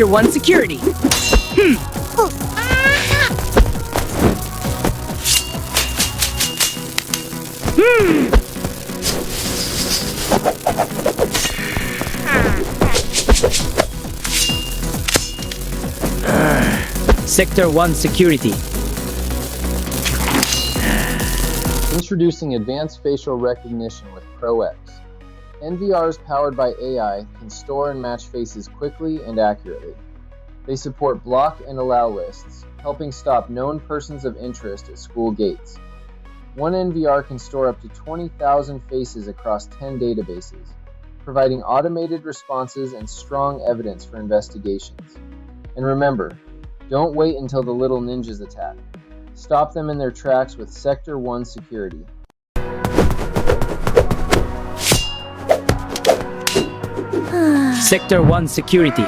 Sector 1 security. Sector 1 security. Introducing advanced facial recognition with ProX. NVRs powered by AI can store and match faces quickly and accurately. They support block and allow lists, helping stop known persons of interest at school gates. One NVR can store up to 20,000 faces across 10 databases, providing automated responses and strong evidence for investigations. And remember, don't wait until the little ninjas attack. Stop them in their tracks with Sector 1 security. Sector 1 security.